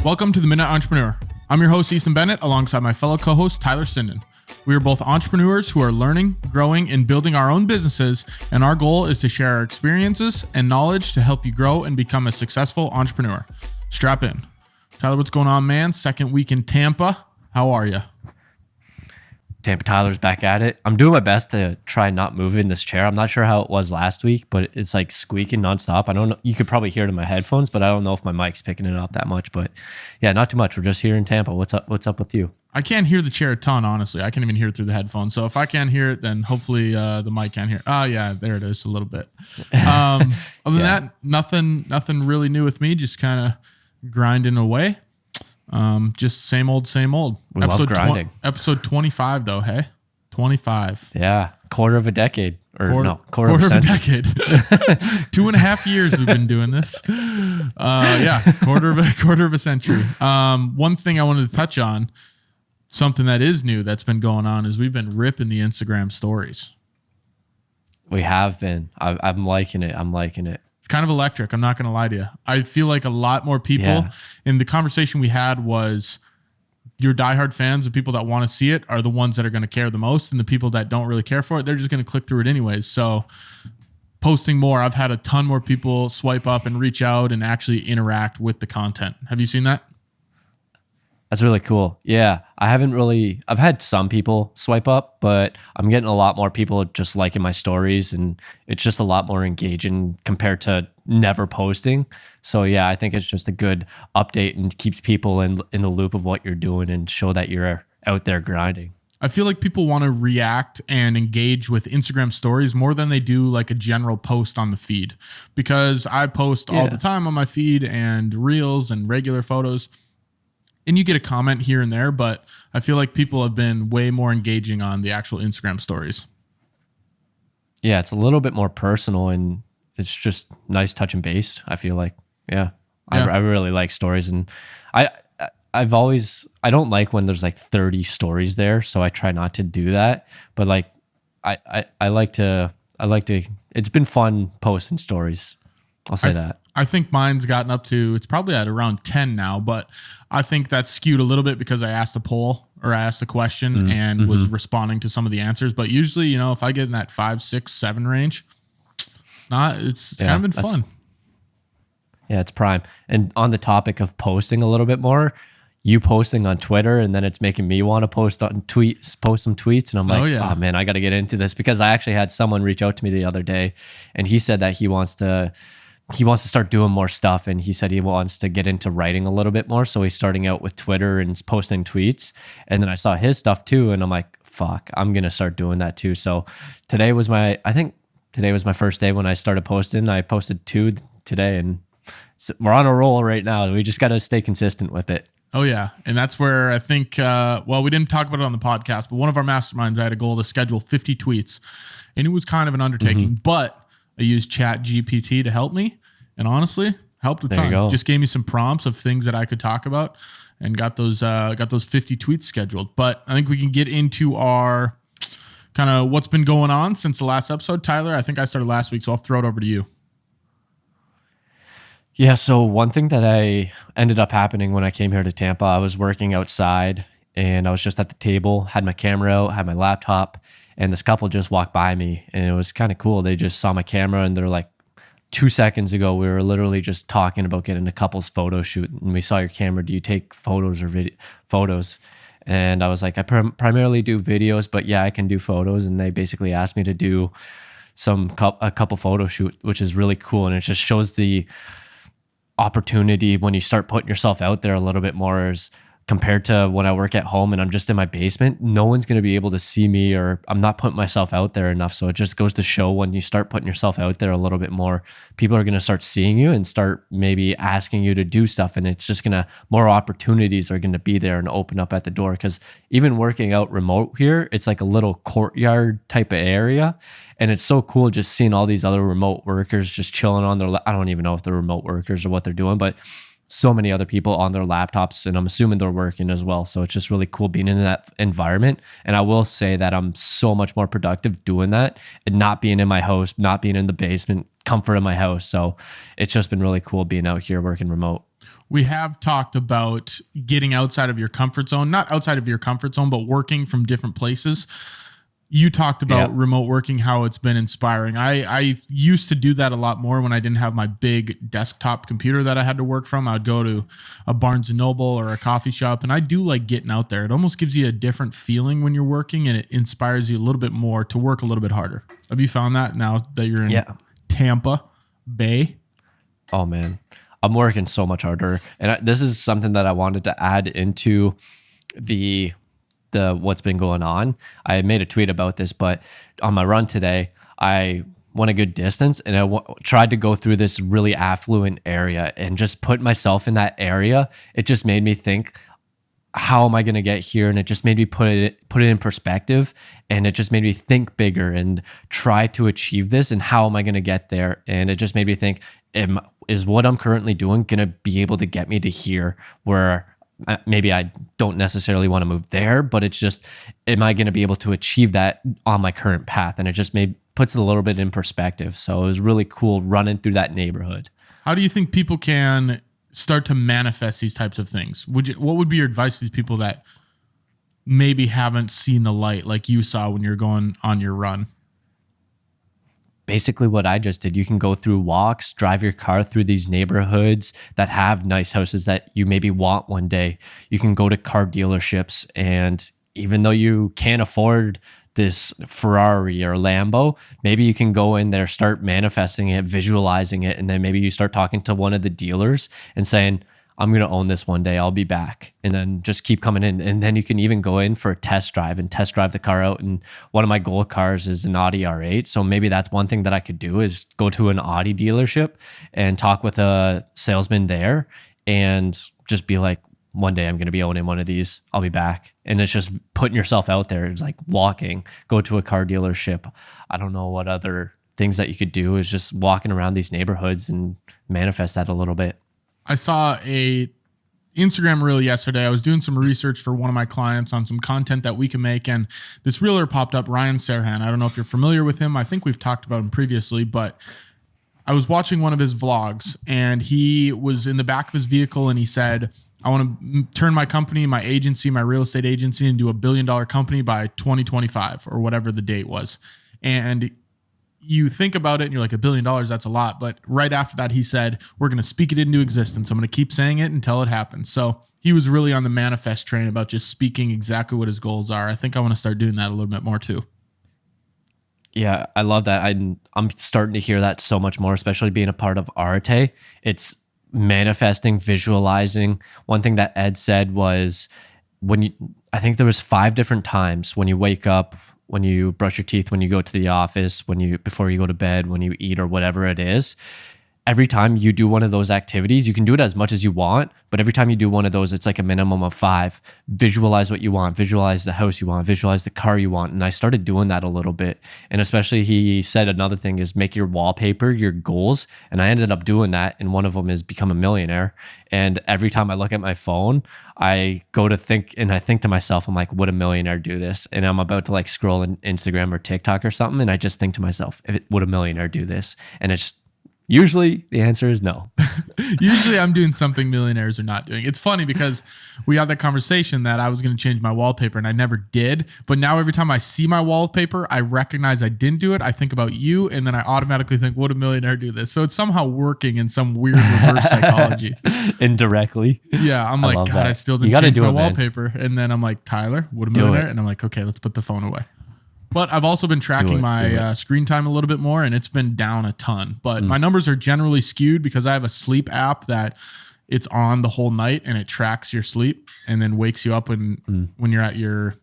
Welcome to the Midnight Entrepreneur. I'm your host, Easton Bennett, alongside my fellow co-host, Tyler Sinden. We are both entrepreneurs who are learning, growing, and building our own businesses, and our goal is to share our experiences and knowledge to help you grow and become a successful entrepreneur. Strap in. Tyler, what's going on, man? Second week in Tampa. How are you? Tampa Tyler's back at it. I'm doing my best to try not move in this chair. I'm not sure how it was last week, but it's like squeaking nonstop. I don't know. You could probably hear it in my headphones, but I don't know if my mic's picking it up that much. But yeah, not too much. We're just here in Tampa. What's up with you? I can't hear the chair a ton, honestly. I can't even hear it through the headphones. So if I can't hear it, then hopefully the mic can hear. Oh yeah, there it is a little bit. Other than that, nothing really new with me. Just kind of grinding away. Just same old. We love grinding. Episode 25 though, hey? 25. Yeah. Quarter of a decade. Quarter of a decade. 2.5 years we've been doing this. Quarter of a century. One thing I wanted to touch on, something that is new that's been going on, is we've been ripping the Instagram stories. We have been. I'm liking it. It's kind of electric. I'm not going to lie to you. I feel like a lot more people in the conversation we had was your diehard fans, the people that want to see it are the ones that are going to care the most. And the people that don't really care for it, they're just going to click through it anyways. So posting more, I've had a ton more people swipe up and reach out and actually interact with the content. Have you seen that? That's really cool. Yeah. I've had some people swipe up, but I'm getting a lot more people just liking my stories, and it's just a lot more engaging compared to never posting. So yeah, I think it's just a good update and keeps people in the loop of what you're doing and show that you're out there grinding. I feel like people want to react and engage with Instagram stories more than they do like a general post on the feed, because I post all the time on my feed and reels and regular photos. And you get a comment here and there, but I feel like people have been way more engaging on the actual Instagram stories. Yeah, it's a little bit more personal, and it's just nice touching base, I feel like. Yeah. I really like stories, and I don't like when there's like 30 stories there, so I try not to do that. But like I like to it's been fun posting stories. I'll say that. I think mine's gotten up to, it's probably at around 10 now, but I think that's skewed a little bit because I asked a poll or I asked a question and was responding to some of the answers. But usually, if I get in that 5, 6, 7 range, it's kind of been fun. Yeah, it's prime. And on the topic of posting a little bit more, you posting on Twitter, and then it's making me want to post some tweets. And I'm like, oh man, I got to get into this, because I actually had someone reach out to me the other day, and he said that he wants to start doing more stuff, and he said he wants to get into writing a little bit more. So he's starting out with Twitter and posting tweets. And then I saw his stuff too, and I'm like, fuck, I'm going to start doing that too. So today was my first day when I started posting. I posted 2 today, and so we're on a roll right now. We just got to stay consistent with it. Oh yeah. And that's where I think, we didn't talk about it on the podcast, but one of our masterminds, I had a goal to schedule 50 tweets, and it was kind of an undertaking, but I used Chat GPT to help me, and honestly, helped a ton. Just gave me some prompts of things that I could talk about, and got those 50 tweets scheduled. But I think we can get into our kind of what's been going on since the last episode. Tyler, I think I started last week, so I'll throw it over to you. Yeah, so one thing that I ended up happening when I came here to Tampa, I was working outside, and I was just at the table, had my camera out, had my laptop, and this couple just walked by me, and it was kind of cool. They just saw my camera, and they're like, 2 seconds ago, we were literally just talking about getting a couple's photo shoot, and we saw your camera. Do you take photos or photos? And I was like, I primarily do videos, but yeah, I can do photos. And they basically asked me to do a couple photo shoot, which is really cool. And it just shows the opportunity when you start putting yourself out there a little bit more, is compared to when I work at home and I'm just in my basement. No one's going to be able to see me, or I'm not putting myself out there enough. So it just goes to show, when you start putting yourself out there a little bit more, people are going to start seeing you and start maybe asking you to do stuff. And it's just more opportunities are going to be there and open up at the door. Because even working out remote here, it's like a little courtyard type of area. And it's so cool just seeing all these other remote workers just chilling on their, I don't even know if they're remote workers or what they're doing, but so many other people on their laptops, and I'm assuming they're working as well. So it's just really cool being in that environment. And I will say that I'm so much more productive doing that and not being in my house, not being in the basement, comfort of my house. So it's just been really cool being out here working remote. We have talked about getting outside of your comfort zone, not outside of your comfort zone, but working from different places. You talked about remote working, how it's been inspiring. I used to do that a lot more when I didn't have my big desktop computer that I had to work from. I'd go to a Barnes & Noble or a coffee shop, and I do like getting out there. It almost gives you a different feeling when you're working, and it inspires you a little bit more to work a little bit harder. Have you found that now that you're in Tampa Bay? Oh, man. I'm working so much harder. And this is something that I wanted to add into the what's been going on. I made a tweet about this, but on my run today, I went a good distance and I tried to go through this really affluent area and just put myself in that area. It just made me think, how am I going to get here? And it just made me put it in perspective, and it just made me think bigger and try to achieve this. And how am I going to get there? And it just made me think, is what I'm currently doing going to be able to get me to here, where maybe I don't necessarily want to move there, but it's just, am I going to be able to achieve that on my current path? And it just puts it a little bit in perspective. So it was really cool running through that neighborhood. How do you think people can start to manifest these types of things? What would be your advice to these people that maybe haven't seen the light like you saw when you're going on your run? Basically what I just did. You can go through walks, drive your car through these neighborhoods that have nice houses that you maybe want one day. You can go to car dealerships, and even though you can't afford this Ferrari or Lambo, maybe you can go in there, start manifesting it, visualizing it, and then maybe you start talking to one of the dealers and saying, I'm going to own this one day. I'll be back. And then just keep coming in. And then you can even go in for a test drive and test drive the car out. And one of my goal cars is an Audi R8. So maybe that's one thing that I could do, is go to an Audi dealership and talk with a salesman there and just be like, one day I'm going to be owning one of these. I'll be back. And it's just putting yourself out there. It's like walking, go to a car dealership. I don't know what other things that you could do, is just walking around these neighborhoods and manifest that a little bit. I saw a Instagram reel yesterday. I was doing some research for one of my clients on some content that we can make, and this reeler popped up, Ryan Serhan. I don't know if you're familiar with him. I think we've talked about him previously, but I was watching one of his vlogs, and he was in the back of his vehicle, and he said, I want to turn my company, my agency, my real estate agency, into $1 billion company by 2025 or whatever the date was. And you think about it and you're like, $1 billion, that's a lot. But right after that, he said, we're going to speak it into existence. I'm going to keep saying it until it happens. So he was really on the manifest train about just speaking exactly what his goals are. I think I want to start doing that a little bit more too. Yeah, I love that. I'm starting to hear that so much more, especially being a part of Arte. It's manifesting, visualizing. One thing that Ed said was, I think there was 5 different times when you wake up, when you brush your teeth, when you go to the office, before you go to bed, when you eat, or whatever it is. Every time you do one of those activities, you can do it as much as you want, but every time you do one of those, it's like a minimum of 5. Visualize what you want, visualize the house you want, visualize the car you want. And I started doing that a little bit. And especially, he said another thing is make your wallpaper your goals. And I ended up doing that. And one of them is become a millionaire. And every time I look at my phone, I go to think, and I think to myself, I'm like, would a millionaire do this? And I'm about to like scroll in Instagram or TikTok or something. And I just think to myself, would a millionaire do this? And it's usually the answer is no. Usually I'm doing something millionaires are not doing. It's funny because we had that conversation that I was going to change my wallpaper and I never did. But now every time I see my wallpaper, I recognize I didn't do it. I think about you, and then I automatically think, would a millionaire do this? So it's somehow working in some weird reverse psychology. Indirectly. Yeah. I'm like, God, I still didn't change my wallpaper. And then I'm like, Tyler, would a millionaire? And I'm like, okay, let's put the phone away. But I've also been tracking my screen time a little bit more, and it's been down a ton. But my numbers are generally skewed because I have a sleep app that it's on the whole night, and it tracks your sleep and then wakes you up when you're at your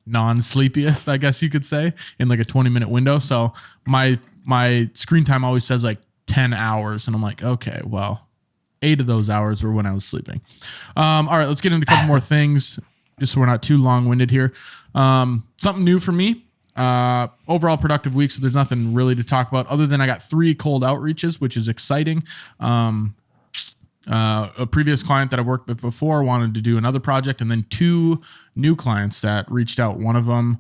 non-sleepiest, I guess you could say, in like a 20-minute window. So my screen time always says like 10 hours, and I'm like, okay, well, 8 of those hours were when I was sleeping. All right, let's get into a couple more things, just so we're not too long-winded here. Something new for me. Overall productive week, so there's nothing really to talk about other than I got 3 cold outreaches, which is exciting. A previous client that I've worked with before wanted to do another project, and then 2 new clients that reached out. One of them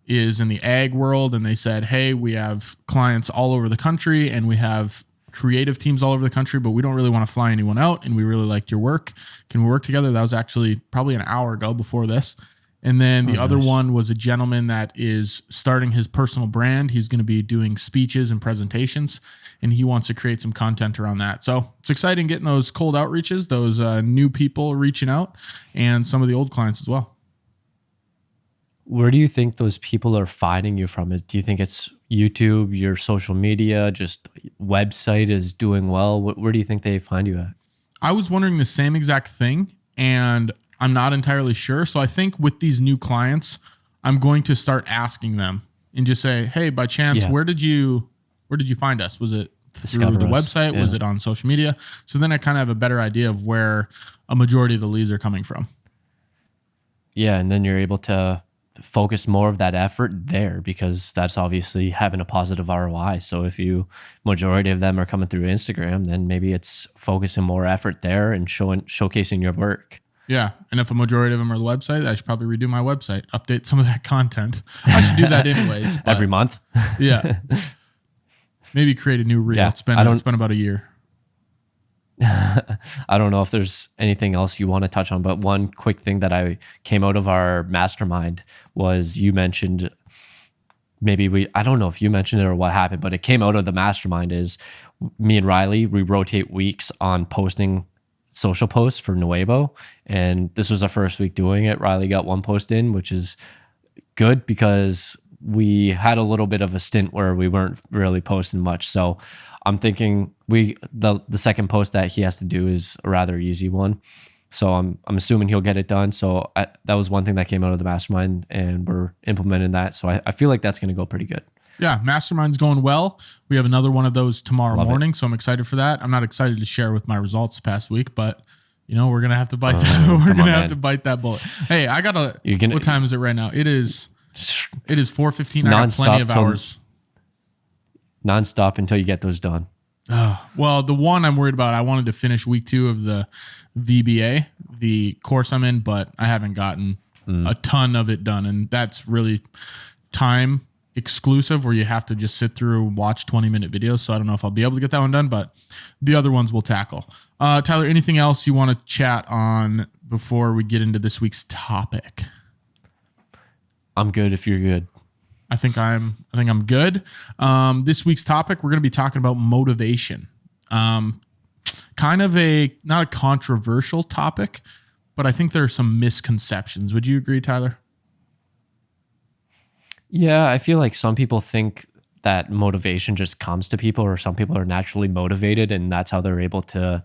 is in the ag world, and they said, hey, we have clients all over the country and we have creative teams all over the country, but we don't really want to fly anyone out, and we really liked your work. Can we work together? That was actually probably an hour ago before this. And then the other one was a gentleman that is starting his personal brand. He's going to be doing speeches and presentations, and he wants to create some content around that. So it's exciting getting those cold outreaches, those new people reaching out, and some of the old clients as well. Where do you think those people are finding you from? Do you think it's YouTube, your social media, just website is doing well? Where do you think they find you at? I was wondering the same exact thing, and I'm not entirely sure. So I think with these new clients, I'm going to start asking them and just say, hey, by chance, where did you find us? Was it through the website? Was it on social media? So then I kind of have a better idea of where a majority of the leads are coming from. Yeah. And then you're able to focus more of that effort there, because that's obviously having a positive ROI. So if majority of them are coming through Instagram, then maybe it's focusing more effort there and showcasing your work. Yeah. And if a majority of them are the website, I should probably redo my website, update some of that content. I should do that anyways. Every month. Yeah. Maybe create a new reel. Yeah, It's been about a year. I don't know if there's anything else you want to touch on, but one quick thing that I came out of our mastermind was you mentioned, I don't know if you mentioned it or what happened, but it came out of the mastermind is me and Riley, we rotate weeks on posting social posts for Nuevo. And this was our first week doing it. Riley got 1 post in, which is good because we had a little bit of a stint where we weren't really posting much. So I'm thinking the second post that he has to do is a rather easy one. So I'm assuming he'll get it done. So that was one thing that came out of the mastermind, and we're implementing that. So I feel like that's going to go pretty good. Yeah, mastermind's going well. We have another one of those tomorrow morning, so I'm excited for that. I'm not excited to share with my results the past week, but we're gonna have to bite that. We're gonna have to bite that bullet. Hey, I gotta. What time is it right now? It is 4:15. I got plenty of hours. Nonstop until you get those done. Well, the one I'm worried about, I wanted to finish week 2 of the VBA, the course I'm in, but I haven't gotten a ton of it done, and that's really time exclusive where you have to just sit through and watch 20-minute videos. So I don't know if I'll be able to get that one done, but the other ones we'll tackle. Tyler, anything else you want to chat on before we get into this week's topic? I'm good if you're good. I think I'm good. This week's topic, we're going to be talking about motivation. Kind of not a controversial topic, but I think there are some misconceptions. Would you agree, Tyler? Yeah, I feel like some people think that motivation just comes to people, or some people are naturally motivated and that's how they're able to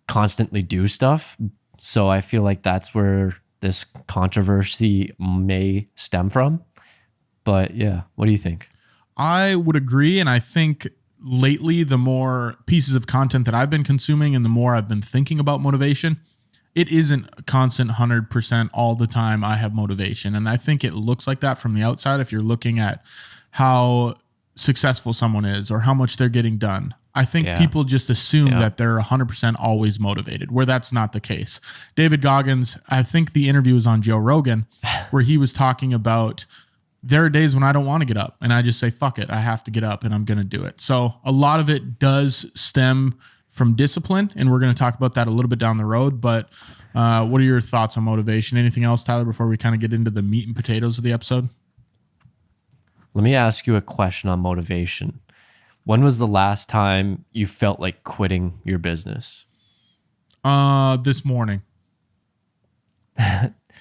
constantly do stuff. So I feel like that's where this controversy may stem from. But yeah, what do you think? I would agree. And I think lately, the more pieces of content that I've been consuming and the more I've been thinking about motivation, it isn't a constant 100% all the time I have motivation. And I think it looks like that from the outside if you're looking at how successful someone is or how much they're getting done. I think people just assume that they're 100% always motivated, where that's not the case. David Goggins, I think the interview was on Joe Rogan, where he was talking about there are days when I don't want to get up and I just say, fuck it, I have to get up and I'm going to do it. So a lot of it does stem from discipline, and we're going to talk about that a little bit down the road. But what are your thoughts on motivation? Anything else, Tyler, before we kind of get into the meat and potatoes of the episode? Let me ask you a question on motivation. When was the last time you felt like quitting your business? This morning.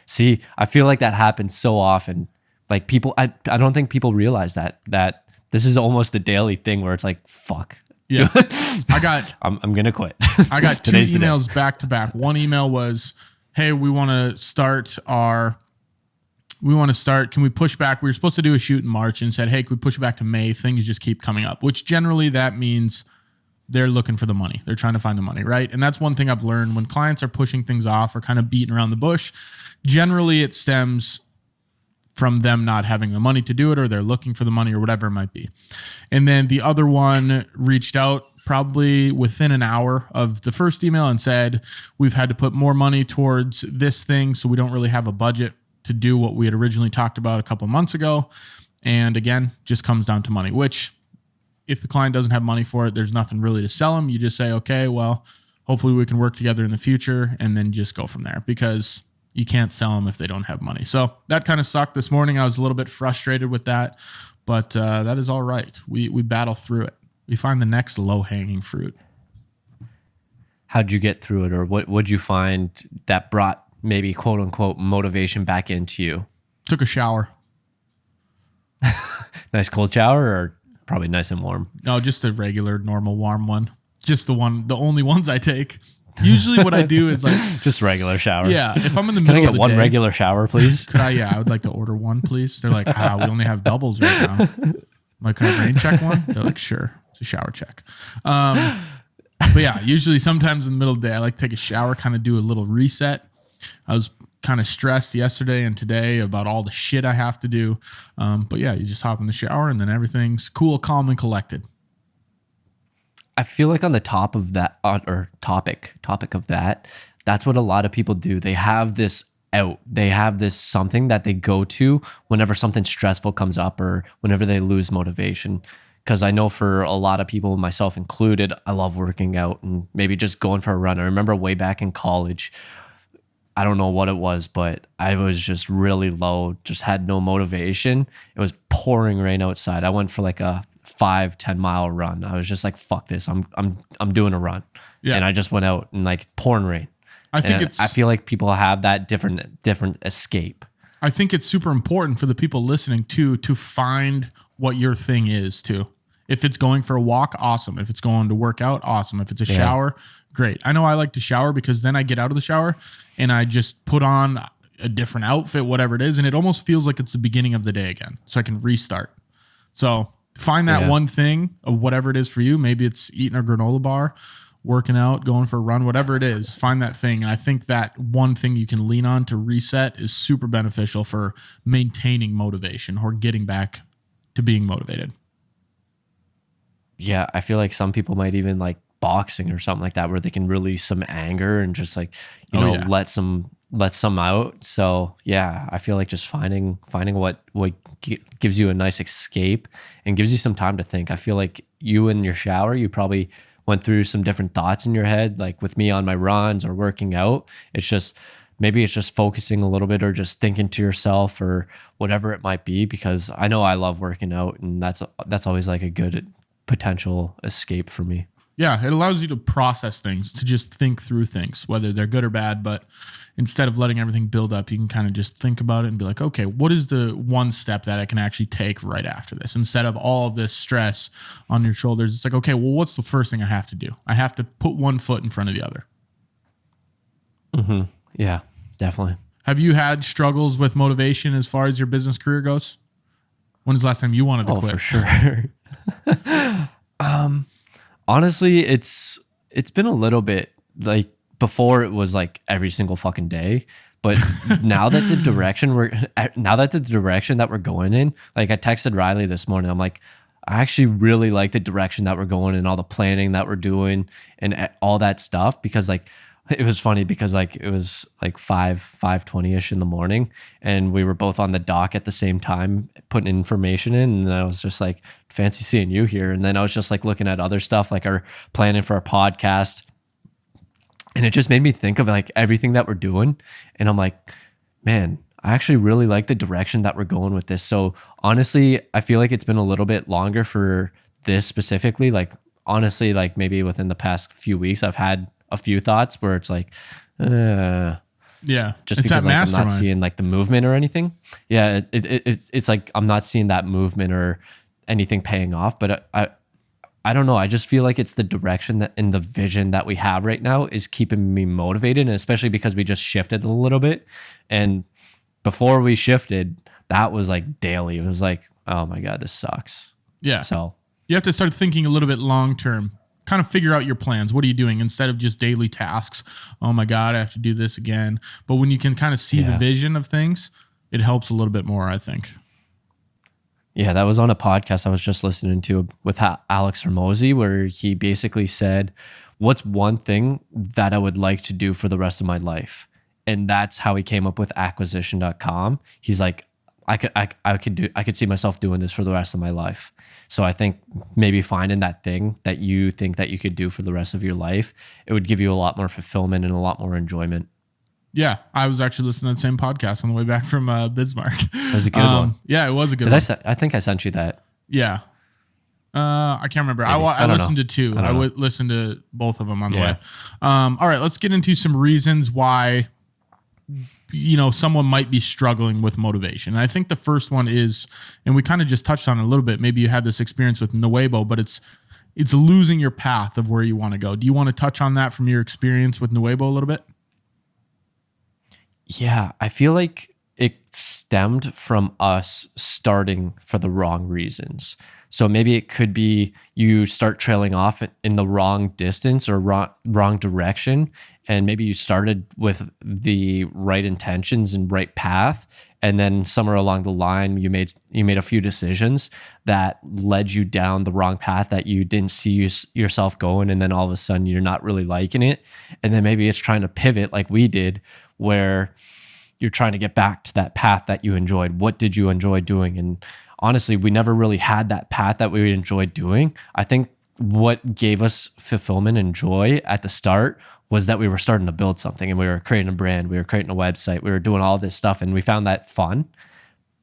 See, I feel like that happens so often. Like people, I don't think people realize that this is almost a daily thing where it's like, fuck. Yeah, I'm gonna quit. I got 2 emails back to back. One email was, "Hey, we want to start. Can we push back? We were supposed to do a shoot in March, and said, hey, can we push it back to May? Things just keep coming up." Which generally that means they're looking for the money. They're trying to find the money, right? And that's one thing I've learned when clients are pushing things off or kind of beating around the bush. Generally, it stems from them not having the money to do it, or they're looking for the money, or whatever it might be. And then the other one reached out probably within an hour of the first email and said, we've had to put more money towards this thing, so we don't really have a budget to do what we had originally talked about a couple months ago. And again, just comes down to money, which if the client doesn't have money for it, there's nothing really to sell them. You just say, okay, well, hopefully we can work together in the future, and then just go from there, because you can't sell them if they don't have money. So that kind of sucked this morning. I was a little bit frustrated with that, but that is all right. We battle through it. We find the next low-hanging fruit. How'd you get through it, or what would you find that brought maybe quote unquote motivation back into you? Took a shower. Nice cold shower, or probably nice and warm? No, just a regular, normal, warm one. Just the only ones I take. Usually what I do is like just regular shower. Yeah. If I'm in the Can I middle of get the one day, regular shower, please? could I? Yeah, I would like to order one, please. They're like, we only have doubles right now. I'm like, can I rain check one? They're like, sure. It's a shower check. But yeah, usually sometimes in the middle of the day, I like to take a shower, kind of do a little reset. I was kind of stressed yesterday and today about all the shit I have to do. But yeah, you just hop in the shower and then everything's cool, calm, and collected. I feel like on the top of that, or topic of that, that's what a lot of people do. They have this out. They have this something that they go to whenever something stressful comes up or whenever they lose motivation. Because I know for a lot of people, myself included, I love working out and maybe just going for a run. I remember way back in college, I don't know what it was, but I was just really low, just had no motivation. It was pouring rain outside. I went for like a 5-10 mile run. I was just like, fuck this. I'm doing a run. Yeah. And I just went out and like pouring rain. I feel like people have that different escape. I think it's super important for the people listening to find what your thing is too. If it's going for a walk, awesome. If it's going to work out, awesome. If it's a shower, great. I know I like to shower because then I get out of the shower and I just put on a different outfit, whatever it is. And it almost feels like it's the beginning of the day again. So I can restart. So find that one thing of whatever it is for you. Maybe it's eating a granola bar, working out, going for a run, whatever it is, find that thing. And I think that one thing you can lean on to reset is super beneficial for maintaining motivation or getting back to being motivated. Yeah, I feel like some people might even like boxing or something like that, where they can release some anger and just like, let some out. So yeah, I feel like just finding what gives you a nice escape and gives you some time to think. I feel like you in your shower, you probably went through some different thoughts in your head. Like with me on my runs or working out, maybe it's just focusing a little bit or just thinking to yourself or whatever it might be, because I know I love working out and that's always like a good potential escape for me. Yeah, it allows you to process things, to just think through things, whether they're good or bad. But instead of letting everything build up, you can kind of just think about it and be like, okay, what is the one step that I can actually take right after this? Instead of all of this stress on your shoulders, it's like, okay, well, what's the first thing I have to do? I have to put one foot in front of the other. Mm-hmm. Yeah, definitely. Have you had struggles with motivation as far as your business career goes? When was the last time you wanted to quit? For sure. Honestly, it's been a little bit. Like before it was like every single fucking day, but now that the direction that we're going in, like I texted Riley this morning, I'm like, I actually really like the direction that we're going and all the planning that we're doing and all that stuff, because like it was funny because like it was like 5:20ish in the morning and we were both on the dock at the same time putting information in, and I was just like, fancy seeing you here. And then I was just like looking at other stuff, like our planning for our podcast, and it just made me think of like everything that we're doing, and I'm like, man, I actually really like the direction that we're going with this. So honestly, I feel like it's been a little bit longer for this specifically. Like honestly, like maybe within the past few weeks I've had a few thoughts where it's like, just because like I'm not seeing like the movement or anything. Yeah, it's like I'm not seeing that movement or anything paying off. But I don't know. I just feel like it's the direction that and the vision that we have right now is keeping me motivated, and especially because we just shifted a little bit. And before we shifted, that was like daily. It was like, oh my God, this sucks. Yeah. So you have to start thinking a little bit long term. Kind of figure out your plans. What are you doing instead of just daily tasks? Oh my God, I have to do this again. But when you can kind of see the vision of things, it helps a little bit more, I think. Yeah, that was on a podcast I was just listening to with Alex Hermosi, where he basically said, "What's one thing that I would like to do for the rest of my life?" And that's how he came up with acquisition.com. He's like, I could see myself doing this for the rest of my life. So I think maybe finding that thing that you think that you could do for the rest of your life, it would give you a lot more fulfillment and a lot more enjoyment. Yeah, I was actually listening to the same podcast on the way back from Bismarck. That was a good one. Yeah, it was a good one. I think I sent you that. Yeah. I can't remember. I don't listened know. to two. I would listen to both of them on the Yeah. way. All right, let's get into some reasons why someone might be struggling with motivation. And I think the first one is, and we kind of just touched on it a little bit. Maybe you had this experience with Nuevo, but it's losing your path of where you want to go. Do you want to touch on that from your experience with Nuevo a little bit? Yeah, I feel like it stemmed from us starting for the wrong reasons. So maybe it could be you start trailing off in the wrong distance or wrong direction. And maybe you started with the right intentions and right path. And then somewhere along the line, you made a few decisions that led you down the wrong path that you didn't see yourself going. And then all of a sudden you're not really liking it. And then maybe it's trying to pivot like we did, where you're trying to get back to that path that you enjoyed. What did you enjoy doing? And honestly, we never really had that path that we enjoyed doing. I think what gave us fulfillment and joy at the start was that we were starting to build something, and we were creating a brand, we were creating a website, we were doing all this stuff, and we found that fun.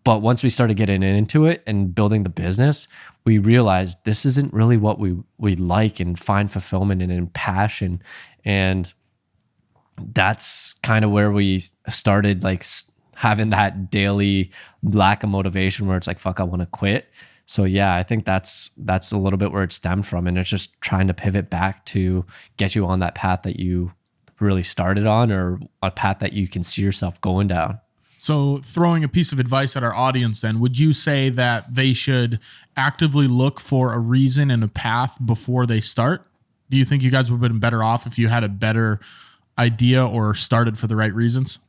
But once we started getting into it and building the business, we realized this isn't really what we like and find fulfillment in passion. And that's kind of where we started like having that daily lack of motivation where it's like, fuck, I want to quit. So yeah, I think that's a little bit where it stemmed from. And it's just trying to pivot back to get you on that path that you really started on, or a path that you can see yourself going down. So throwing a piece of advice at our audience then, would you say that they should actively look for a reason and a path before they start? Do you think you guys would have been better off if you had a better idea or started for the right reasons?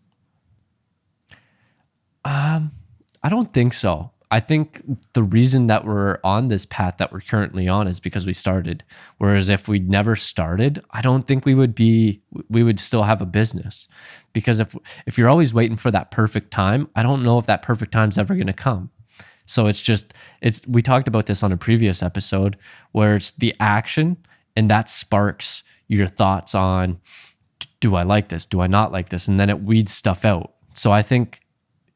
I don't think so. I think the reason that we're on this path that we're currently on is because we started. Whereas if we never started, I don't think we would still have a business. Because if you're always waiting for that perfect time, I don't know if that perfect time's ever going to come. So we talked about this on a previous episode, where it's the action, and that sparks your thoughts on, do I like this? Do I not like this? And then it weeds stuff out. So I think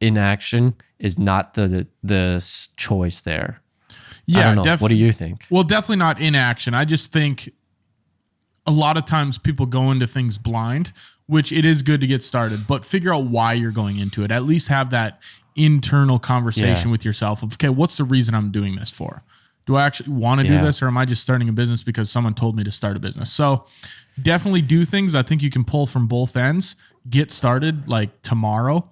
inaction is not the choice there. Yeah, I don't know. What do you think? Well, definitely not inaction. I just think a lot of times people go into things blind, which it is good to get started, but figure out why you're going into it. At least have that internal conversation with yourself of, okay, what's the reason I'm doing this for? Do I actually want to do this, or am I just starting a business because someone told me to start a business? So definitely do things. I think you can pull from both ends. Get started like tomorrow,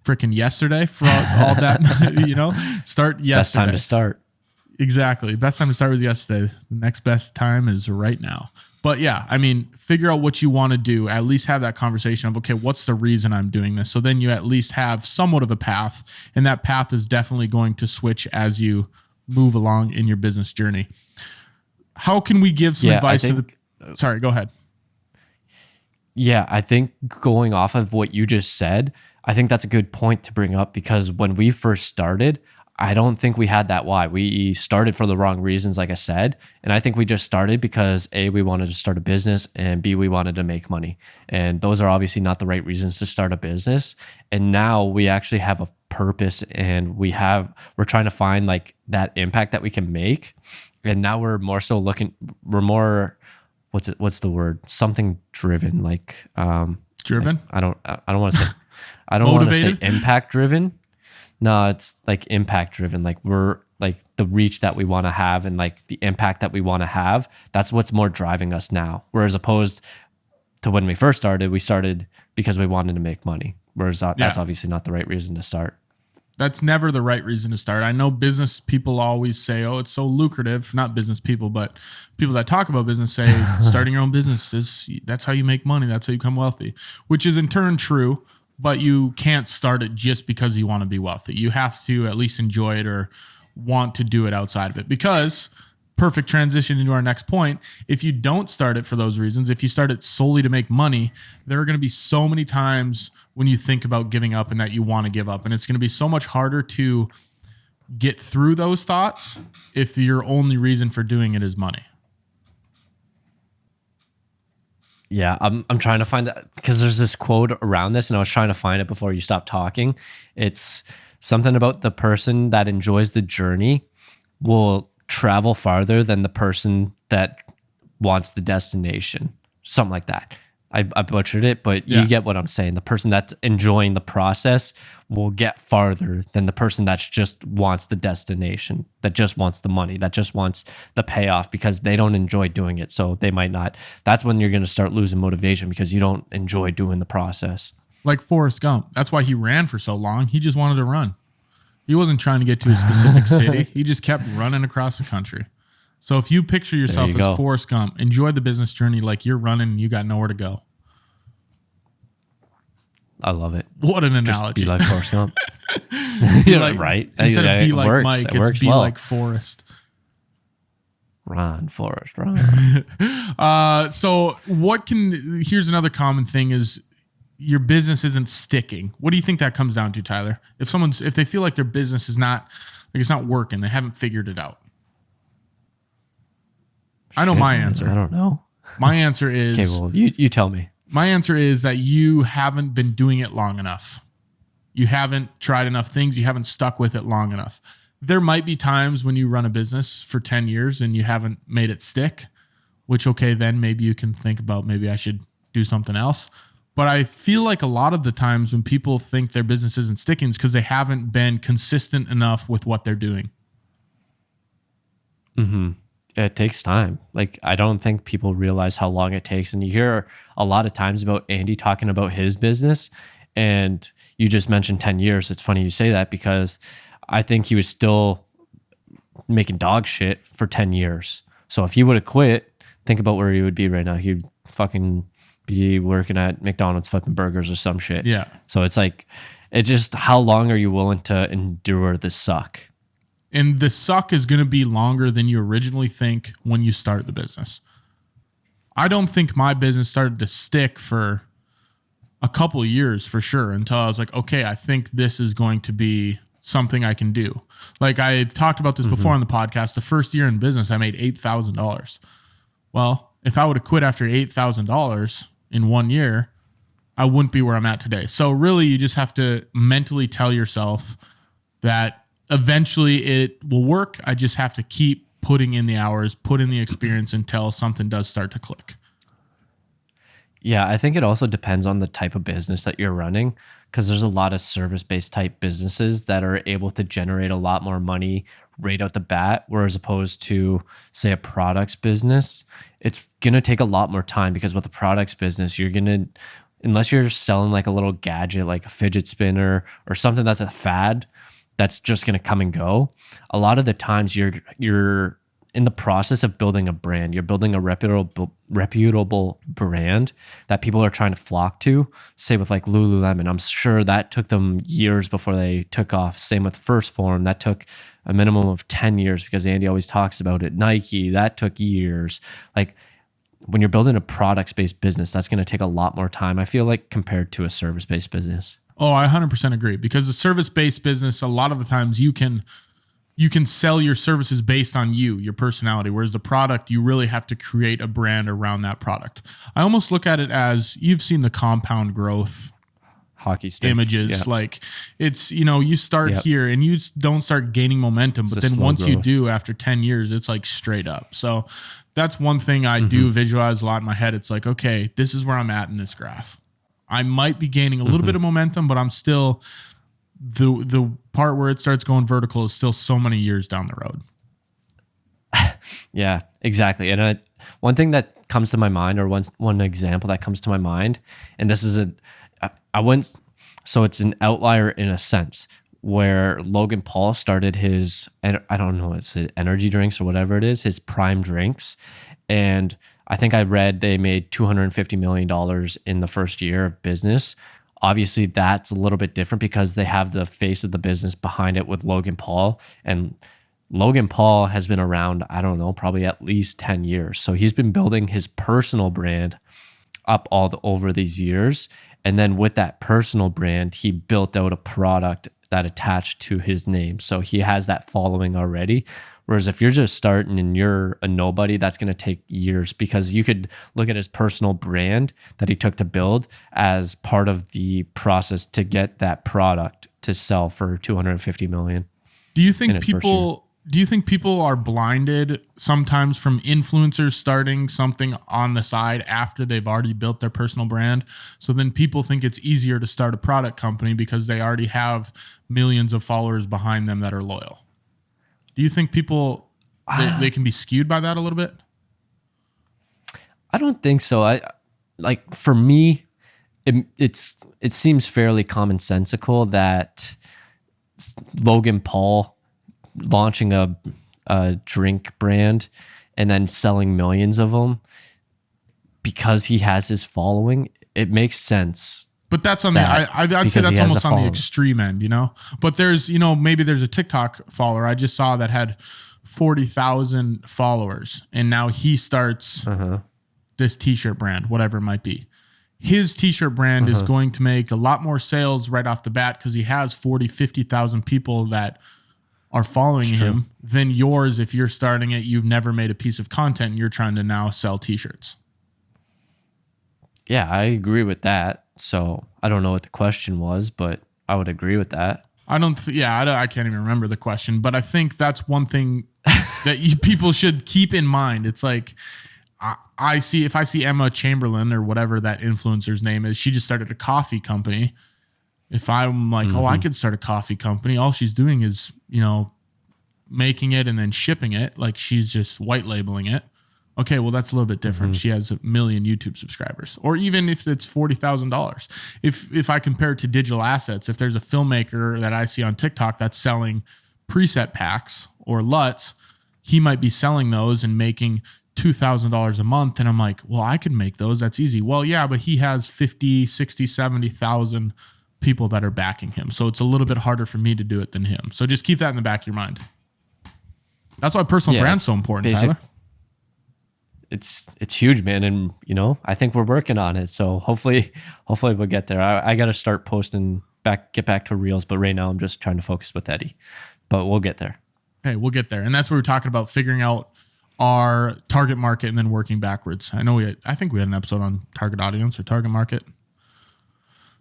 freaking yesterday for all that, start yesterday. Best time to start. Exactly. Best time to start was yesterday. The next best time is right now. But yeah, I mean, figure out what you want to do. At least have that conversation of, okay, what's the reason I'm doing this? So then you at least have somewhat of a path, and that path is definitely going to switch as you move along in your business journey. How can we give some advice to the... Sorry, go ahead. Yeah, I think going off of what you just said, I think that's a good point to bring up, because when we first started, I don't think we had that why. We started for the wrong reasons, like I said. And I think we just started because A, we wanted to start a business, and B, we wanted to make money. And those are obviously not the right reasons to start a business. And now we actually have a purpose, and we're trying to find like that impact that we can make. And now we're more so we're more, what's the word? Something driven, like, driven. I don't want to say, I don't want to say impact driven. No, it's like impact driven. Like we're like the reach that we want to have, and like the impact that we want to have. That's what's more driving us now. Whereas opposed to when we first started, we started because we wanted to make money. Whereas that's obviously not the right reason to start. That's never the right reason to start. I know business people always say, oh, it's so lucrative. Not business people, but people that talk about business say starting your own business that's how you make money. That's how you become wealthy, which is in turn true. But you can't start it just because you want to be wealthy. You have to at least enjoy it or want to do it outside of it. Because perfect transition into our next point, if you don't start it for those reasons, if you start it solely to make money, there are going to be so many times when you think about giving up and that you want to give up. And it's going to be so much harder to get through those thoughts if your only reason for doing it is money. Yeah, I'm trying to find that because there's this quote around this, and I was trying to find it before you stopped talking. It's something about the person that enjoys the journey will travel farther than the person that wants the destination. Something like that. I butchered it, but you get what I'm saying. The person that's enjoying the process will get farther than the person that just wants the destination, that just wants the money, that just wants the payoff because they don't enjoy doing it. So they might not. That's when you're going to start losing motivation because you don't enjoy doing the process. Like Forrest Gump. That's why he ran for so long. He just wanted to run. He wasn't trying to get to a specific city. He just kept running across the country. So if you picture yourself as Forrest Gump, enjoy the business journey like you're running and you got nowhere to go. I love it. What an analogy. Just be like Forrest Gump. Like, right? Instead of be like works. Mike, it's be like Forrest. Run, Forrest, run. So here's another common thing is your business isn't sticking. What do you think that comes down to, Tyler? If they feel like their business is not, like it's not working, they haven't figured it out. I know my answer. I don't know. My answer is... Okay, well, you tell me. My answer is that you haven't been doing it long enough. You haven't tried enough things. You haven't stuck with it long enough. There might be times when you run a business for 10 years and you haven't made it stick, which, okay, then maybe you can think about maybe I should do something else. But I feel like a lot of the times when people think their business isn't sticking, it's because they haven't been consistent enough with what they're doing. Mm-hmm. It takes time. Like, I don't think people realize how long it takes. And you hear a lot of times about Andy talking about his business, and you just mentioned 10 years. It's funny you say that because I think he was still making dog shit for 10 years. So if he would have quit, think about where he would be right now. He'd fucking be working at McDonald's flipping burgers or some shit. Yeah. So it's like, it's just how long are you willing to endure the suck? And the suck is going to be longer than you originally think when you start the business. I don't think my business started to stick for a couple of years for sure until I was like, okay, I think this is going to be something I can do. Like I talked about this before on the podcast. The first year in business, I made $8,000. Well, if I would have quit after $8,000 in 1 year, I wouldn't be where I'm at today. So really, you just have to mentally tell yourself that eventually it will work. I just have to keep putting in the hours, put in the experience until something does start to click. Yeah, I think it also depends on the type of business that you're running, because there's a lot of service-based type businesses that are able to generate a lot more money right out the bat, whereas opposed to, say, a products business, it's going to take a lot more time because with a products business, you're going to, unless you're selling like a little gadget, like a fidget spinner or something that's a fad, that's just going to come and go. A lot of the times you're in the process of building a brand. You're building a reputable brand that people are trying to flock to. Say with like Lululemon, I'm sure that took them years before they took off. Same with First Form, that took a minimum of 10 years because Andy always talks about it. Nike, that took years. Like when you're building a products-based business, that's going to take a lot more time, I feel like, compared to a service-based business. Oh, I 100% agree, because the service-based business, a lot of the times you can sell your services based on your personality, whereas the product, you really have to create a brand around that product. I almost look at it as, you've seen the compound growth hockey stick images. Yeah. Like it's, you start here and you don't start gaining momentum, but then once you do, after 10 years, it's like straight up. So that's one thing I do visualize a lot in my head. It's like, okay, this is where I'm at in this graph. I might be gaining a little bit of momentum, but I'm still, the part where it starts going vertical is still so many years down the road. Yeah, exactly. And one thing that comes to my mind, or one example that comes to my mind, and this is so it's an outlier in a sense, where Logan Paul started his, I don't know, it's energy drinks or whatever it is, his Prime drinks. And I think I read they made $250 million in the first year of business. Obviously, that's a little bit different because they have the face of the business behind it with Logan Paul. And Logan Paul has been around, I don't know, probably at least 10 years. So he's been building his personal brand up over these years. And then with that personal brand, he built out a product that attached to his name. So he has that following already. Whereas if you're just starting and you're a nobody, that's going to take years, because you could look at his personal brand that he took to build as part of the process to get that product to sell for 250 million. Do you think people are blinded sometimes from influencers starting something on the side after they've already built their personal brand? So then people think it's easier to start a product company because they already have millions of followers behind them that are loyal. Do you think people, they can be skewed by that a little bit? I don't think so. For me, it seems fairly commonsensical that Logan Paul launching a drink brand and then selling millions of them because he has his following. It makes sense. But that's on I'd say that's almost on the extreme end, you know? But there's, maybe there's a TikTok follower I just saw that had 40,000 followers, and now he starts this t-shirt brand, whatever it might be. His t-shirt brand is going to make a lot more sales right off the bat because he has 40, 50,000 people that are following him than yours. If you're starting it, you've never made a piece of content and you're trying to now sell t-shirts. Yeah, I agree with that. So I don't know what the question was, but I would agree with that. I can't even remember the question, but I think that's one thing that people should keep in mind. It's like, if I see Emma Chamberlain or whatever that influencer's name is, she just started a coffee company. If I'm like, I could start a coffee company, all she's doing is, making it and then shipping it. Like, she's just white labeling it. Okay, well, that's a little bit different. She has 1 million YouTube subscribers. Or even if it's $40,000. If I compare it to digital assets, if there's a filmmaker that I see on TikTok that's selling preset packs or LUTs, he might be selling those and making $2,000 a month. And I'm like, well, I could make those. That's easy. Well, yeah, but he has 50, 60, 70,000 people that are backing him. So it's a little bit harder for me to do it than him. So just keep that in the back of your mind. That's why personal brand's so important, Tyler. It's huge, man. And, I think we're working on it. So hopefully we'll get there. I got to start posting get back to reels. But right now I'm just trying to focus with Eddie, but we'll get there. Hey, we'll get there. And that's what we're talking about, figuring out our target market and then working backwards. I think we had an episode on target audience or target market.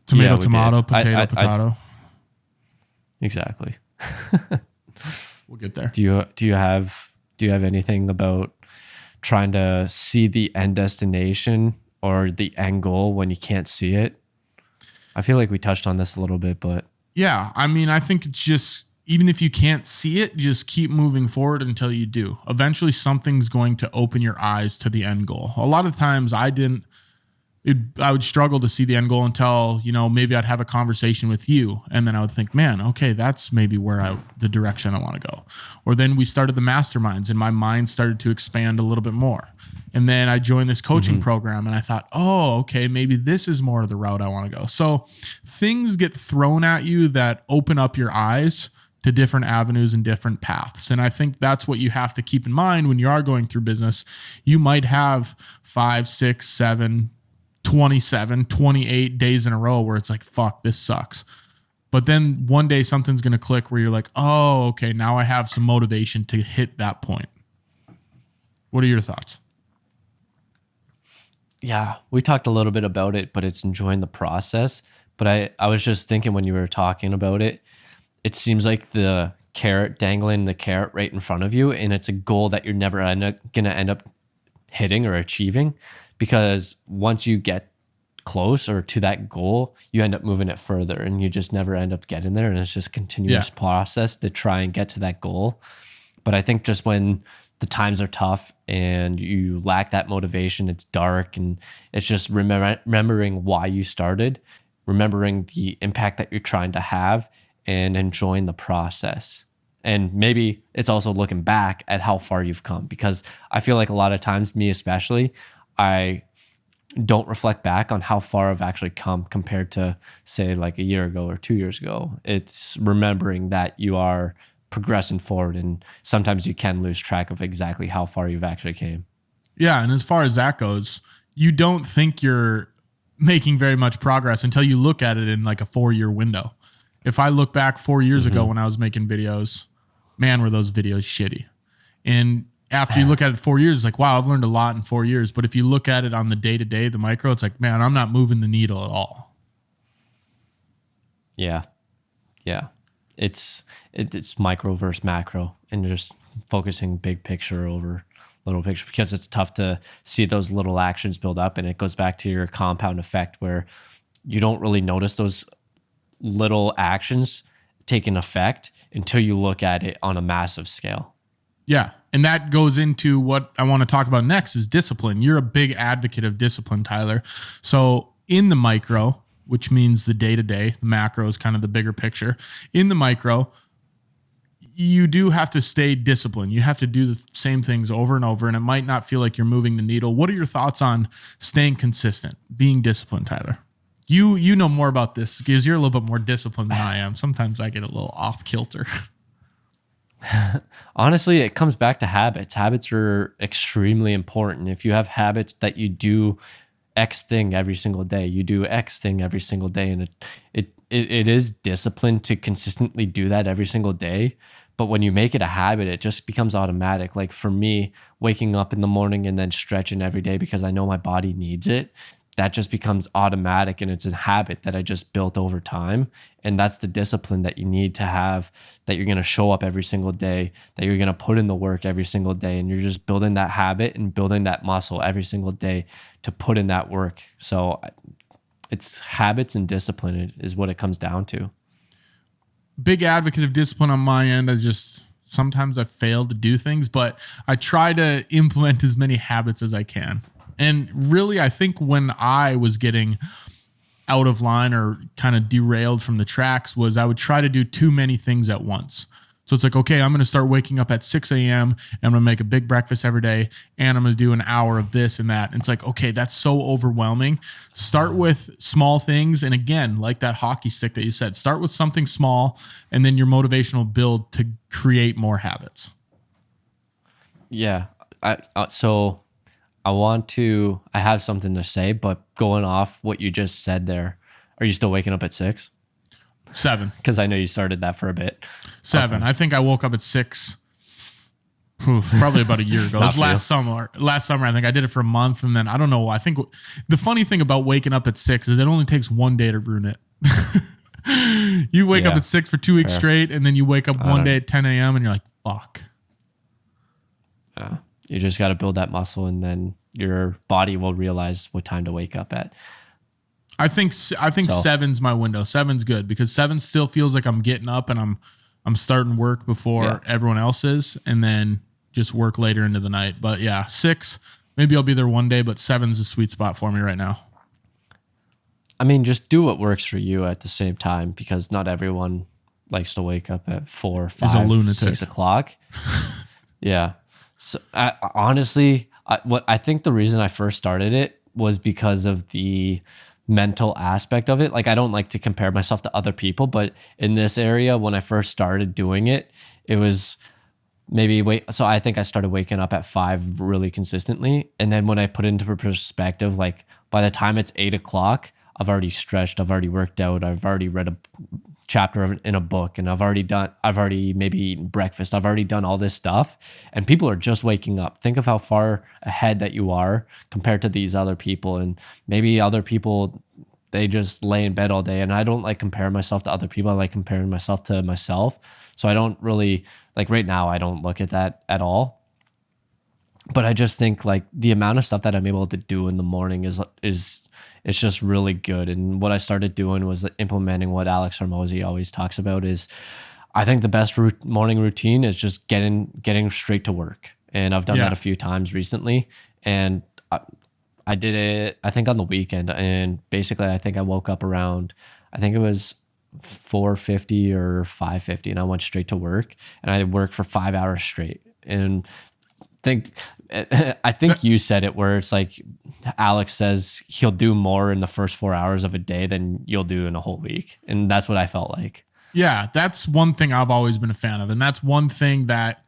Tomato, potato. Exactly. We'll get there. Do you have anything about trying to see the end destination or the end goal when you can't see it? I feel like we touched on this a little bit, but yeah, I think it's just, even if you can't see it, just keep moving forward until you do. Eventually something's going to open your eyes to the end goal. A lot of times I would struggle to see the end goal until, maybe I'd have a conversation with you. And then I would think, man, okay, that's maybe the direction I want to go. Or then we started the masterminds and my mind started to expand a little bit more. And then I joined this coaching program and I thought, oh, okay, maybe this is more of the route I want to go. So things get thrown at you that open up your eyes to different avenues and different paths. And I think that's what you have to keep in mind when you are going through business. You might have 5, 6, 7, 27, 28 days in a row where it's like, fuck, this sucks. But then one day something's going to click where you're like, oh, okay, now I have some motivation to hit that point. What are your thoughts? Yeah, we talked a little bit about it, but it's enjoying the process. But I was just thinking when you were talking about it, it seems like the carrot, dangling the carrot right in front of you, and it's a goal that you're never going to end up hitting or achieving. Because once you get close or to that goal, you end up moving it further and you just never end up getting there. And it's just a continuous process to try and get to that goal. But I think just when the times are tough and you lack that motivation, it's dark, and it's just remembering why you started, remembering the impact that you're trying to have, and enjoying the process. And maybe it's also looking back at how far you've come, because I feel like a lot of times, me especially, I don't reflect back on how far I've actually come compared to, say, like a year ago or 2 years ago. It's remembering that you are progressing forward. And sometimes you can lose track of exactly how far you've actually came. Yeah. And as far as that goes, you don't think you're making very much progress until you look at it in like a 4-year window. If I look back 4 years ago when I was making videos, man, were those videos shitty. And after you look at it 4 years, it's like, wow, I've learned a lot in 4 years. But if you look at it on the day-to-day, the micro, it's like, man, I'm not moving the needle at all. Yeah. Yeah. It's micro versus macro, and just focusing big picture over little picture, because it's tough to see those little actions build up. And it goes back to your compound effect, where you don't really notice those little actions taking effect until you look at it on a massive scale. Yeah. And that goes into what I want to talk about next is discipline. You're a big advocate of discipline, Tyler. So in the micro, which means the day-to-day, the macro is kind of the bigger picture. In the micro, you do have to stay disciplined. You have to do the same things over and over, and it might not feel like you're moving the needle. What are your thoughts on staying consistent, being disciplined, Tyler? You know more about this because you're a little bit more disciplined than I am. Sometimes I get a little off kilter. Honestly, it comes back to habits. Habits are extremely important. If you have habits that you do X thing every single day, you do X thing every single day, and it is discipline to consistently do that every single day. But when you make it a habit, it just becomes automatic. Like for me, waking up in the morning and then stretching every day because I know my body needs it, that just becomes automatic, and it's a habit that I just built over time. And that's the discipline that you need to have, that you're going to show up every single day, that you're going to put in the work every single day, and you're just building that habit and building that muscle every single day to put in that work. So it's habits and discipline is what it comes down to. Big advocate of discipline on my end. Sometimes I fail to do things, but I try to implement as many habits as I can. And really, I think when I was getting out of line or kind of derailed from the tracks was I would try to do too many things at once. So it's like, okay, I'm going to start waking up at 6 a.m. and I'm going to make a big breakfast every day, and I'm going to do an hour of this and that. And it's like, okay, that's so overwhelming. Start with small things. And again, like that hockey stick that you said, start with something small, and then your motivation will build to create more habits. Yeah. I have something to say, but going off what you just said there, are you still waking up at 6? 7. Because I know you started that for a bit. 7. Okay. I think I woke up at 6 probably about a year ago. It was last summer. Last summer, I think I did it for a month, and then I don't know. I think the funny thing about waking up at 6 is it only takes one day to ruin it. You wake up at 6 for 2 weeks straight, and then you wake up one day at 10 a.m. and you're like, fuck. Yeah. You just got to build that muscle, and then your body will realize what time to wake up at. I think 7's my window. 7's good because 7 still feels like I'm getting up and I'm starting work before everyone else is, and then just work later into the night. But yeah, 6, maybe I'll be there one day, but 7's a sweet spot for me right now. I mean, just do what works for you at the same time, because not everyone likes to wake up at 4, 5, 6 o'clock. Yeah. So honestly, I think the reason I first started it was because of the mental aspect of it. Like, I don't like to compare myself to other people, but in this area, when I first started doing it, it was so I think I started waking up at 5 really consistently. And then when I put it into perspective, like by the time it's 8 o'clock, I've already stretched, I've already worked out, I've already read a chapter in a book, and I've already maybe eaten breakfast. I've already done all this stuff, and people are just waking up. Think of how far ahead that you are compared to these other people. And maybe other people, they just lay in bed all day. And I don't like comparing myself to other people. I like comparing myself to myself. So I don't really, like right now, I don't look at that at all. But I just think like the amount of stuff that I'm able to do in the morning is it's just really good. And what I started doing was implementing what Alex Hormozy always talks about is, I think the best morning routine is just getting straight to work. And I've done that a few times recently. And I did it, I think on the weekend. And basically I think I woke up around, I think it was 4:50 or 5:50, and I went straight to work, and I worked for 5 hours straight. And I think you said it, where it's like Alex says he'll do more in the first 4 hours of a day than you'll do in a whole week. And that's what I felt like. Yeah, that's one thing I've always been a fan of. And that's one thing that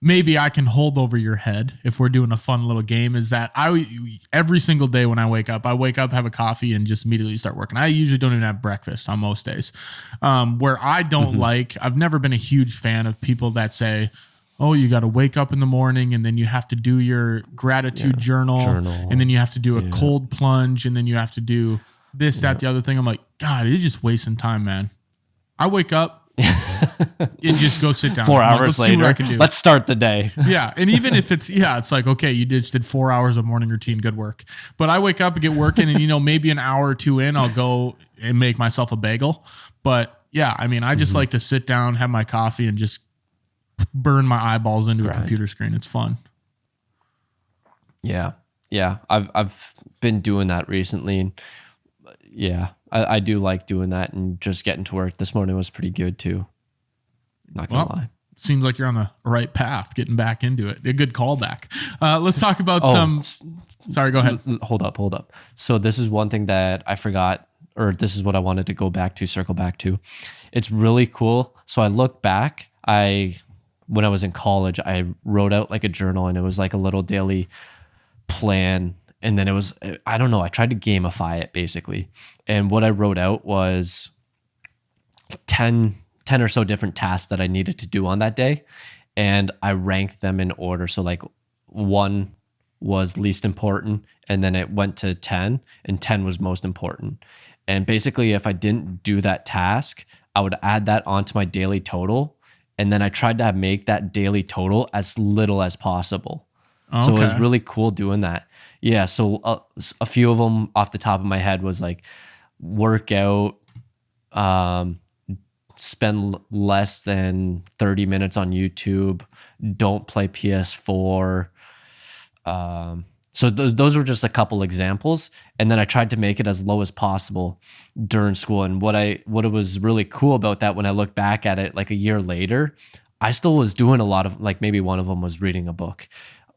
maybe I can hold over your head if we're doing a fun little game is that every single day when I wake up, have a coffee and just immediately start working. I usually don't even have breakfast on most days. Where I don't I've never been a huge fan of people that say, oh, you got to wake up in the morning and then you have to do your gratitude journal, and then you have to do a cold plunge, and then you have to do this, that, the other thing. I'm like, God, you're just wasting time, man. I wake up and just go sit down. 4 Like, hours later, let's start the day. Yeah. And even if it's like, okay, you just did 4 hours of morning routine. Good work. But I wake up and get working and, maybe an hour or two in, I'll go and make myself a bagel. But yeah, I mean, I just like to sit down, have my coffee, and just burn my eyeballs into a computer screen. It's fun. Yeah. Yeah. I've been doing that recently. And yeah, I do like doing that, and just getting to work this morning was pretty good too. Not gonna lie. Seems like you're on the right path, getting back into it. A good callback. Let's talk about sorry, go ahead. Hold up. So this is one thing that I forgot, or this is what I wanted to circle back to. It's really cool. So I look back, when I was in college, I wrote out like a journal, and it was like a little daily plan. And then it was, I don't know, I tried to gamify it basically. And what I wrote out was 10 or so different tasks that I needed to do on that day. And I ranked them in order. So like 1 was least important, and then it went to 10, and 10 was most important. And basically, if I didn't do that task, I would add that onto my daily total. And then I tried to make that daily total as little as possible. Okay. So it was really cool doing that. Yeah. So a few of them off the top of my head was like work out, spend less than 30 minutes on YouTube, don't play PS4. So those were just a couple examples. And then I tried to make it as low as possible during school. And what it was really cool about that, when I look back at it like a year later, I still was doing a lot of, like, maybe one of them was reading a book.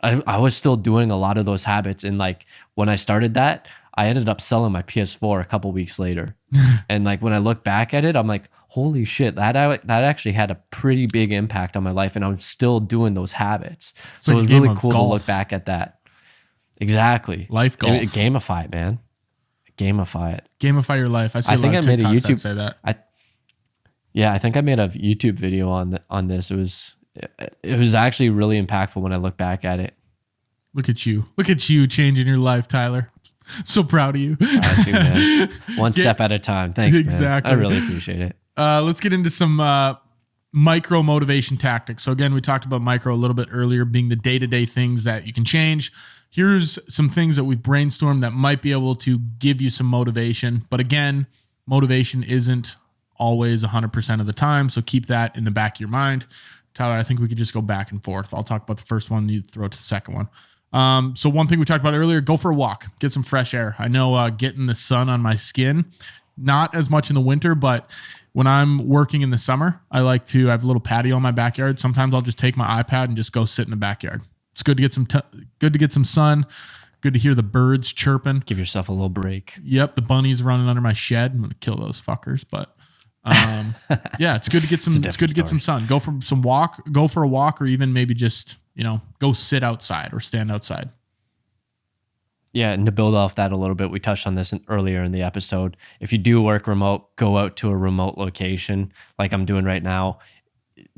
I was still doing a lot of those habits. And like when I started that, I ended up selling my PS4 a couple weeks later. And like when I look back at it, I'm like, holy shit, that actually had a pretty big impact on my life. And I'm still doing those habits. So it was really cool to look back at that. Exactly. Life golf. Gamify it, man. Gamify it. Gamify your life. I think I made a YouTube say that. I think I made a YouTube video on this. It was actually really impactful when I look back at it. Look at you changing your life, Tyler. I'm so proud of you. Proud you, man. One step at a time. Thanks, exactly. Man. I really appreciate it. Let's get into some micro motivation tactics. So again, we talked about micro a little bit earlier, being the day-to-day things that you can change. Here's some things that we've brainstormed that might be able to give you some motivation. But again, motivation isn't always 100% of the time. So keep that in the back of your mind. Tyler, I think we could just go back and forth. I'll talk about the first one, you throw it to the second one. So one thing we talked about earlier, go for a walk, get some fresh air. I know getting the sun on my skin, not as much in the winter, but when I'm working in the summer, I have a little patio in my backyard. Sometimes I'll just take my iPad and just go sit in the backyard. It's good to get some sun. Good to hear the birds chirping. Give yourself a little break. Yep, the bunnies running under my shed. I'm gonna kill those fuckers, but yeah, it's good to get some. It's good to get some sun. Go for a walk, or even maybe just go sit outside or stand outside. Yeah, and to build off that a little bit, we touched on this earlier in the episode. If you do work remote, go out to a remote location like I'm doing right now.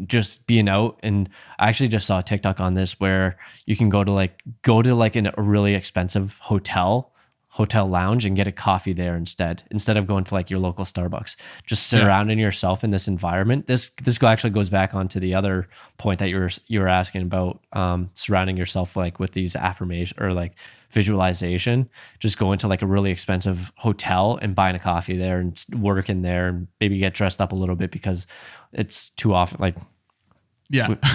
Just being out, and I actually just saw a TikTok on this where you can go to a really expensive hotel lounge and get a coffee there instead of going to like your local Starbucks. Just surrounding yourself in this environment. This actually goes back onto the other point that you were asking about, surrounding yourself like with these affirmation or like visualization. Just going to like a really expensive hotel and buying a coffee there and working there, and maybe get dressed up a little bit, because it's too often like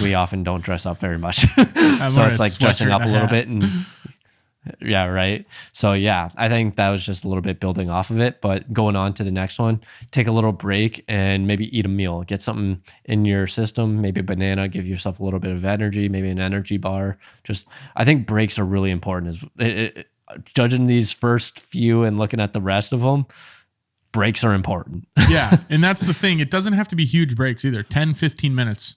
we often don't dress up very much. So it's like dressing up a little bit and yeah, right. So yeah, I think that was just a little bit building off of it. But going on to the next one, take a little break and maybe eat a meal. Get something in your system, maybe a banana, give yourself a little bit of energy, maybe an energy bar. I think breaks are really important. Judging these first few and looking at the rest of them, breaks are important. Yeah. And that's the thing. It doesn't have to be huge breaks either. 10, 15 minutes,